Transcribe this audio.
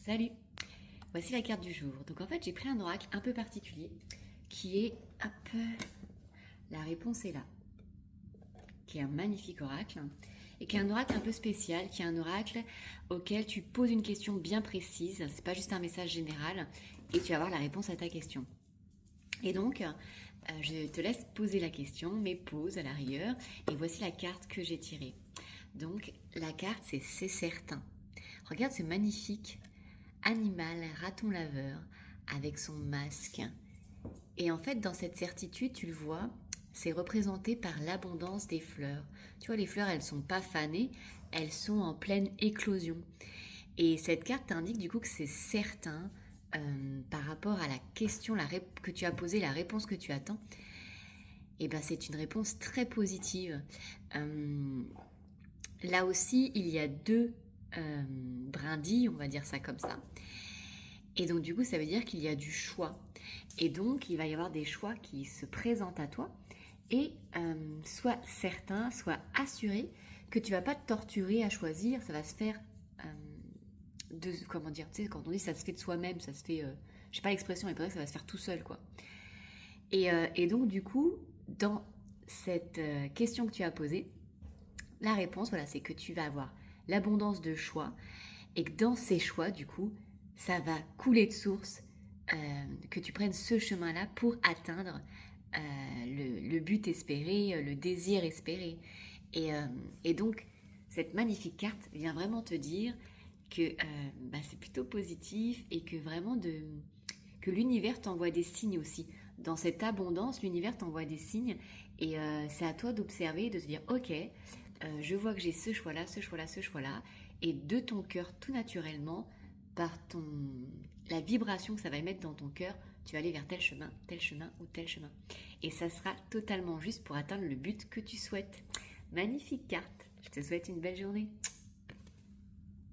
Salut! Voici la carte du jour. Donc en fait, j'ai pris un oracle un peu particulier qui est, hop, la réponse est là, qui est un magnifique oracle et qui est un oracle un peu spécial, qui est un oracle auquel tu poses une question bien précise. C'est pas juste un message général et tu vas avoir la réponse à ta question. Et donc, je te laisse poser la question, mais pose à l'arrière. Et voici la carte que j'ai tirée. Donc, la carte, c'est certain. Regarde ce magnifique animal raton laveur avec son masque. Et en fait, dans cette certitude, tu le vois, c'est représenté par l'abondance des fleurs. Tu vois, les fleurs, elles sont pas fanées, elles sont en pleine éclosion. Et cette carte t'indique du coup que c'est certain par rapport à la question que tu as posée, la réponse que tu attends. Et ben, c'est une réponse très positive. Là aussi, il y a deux brindilles, on va dire ça comme ça. Et donc du coup, ça veut dire qu'il y a du choix. Et donc, il va y avoir des choix qui se présentent à toi. Et sois certain, sois assuré que tu ne vas pas te torturer à choisir. Ça va se faire comment dire, tu sais, quand on dit ça se fait de soi-même, ça se fait, je sais pas l'expression, mais peut-être que ça va se faire tout seul, quoi. Et donc, du coup, dans cette question que tu as posée, la réponse, voilà, c'est que tu vas avoir l'abondance de choix et que dans ces choix, du coup, ça va couler de source, que tu prennes ce chemin-là pour atteindre le but espéré, le désir espéré. Et donc, cette magnifique carte vient vraiment te dire que c'est plutôt positif et que vraiment que l'univers t'envoie des signes aussi. Dans cette abondance, l'univers t'envoie des signes et c'est à toi d'observer, de se dire ok, je vois que j'ai ce choix-là, ce choix-là, ce choix-là, et de ton cœur tout naturellement, par la vibration que ça va émettre dans ton cœur, tu vas aller vers tel chemin ou tel chemin. Et ça sera totalement juste pour atteindre le but que tu souhaites. Magnifique carte, je te souhaite une belle journée.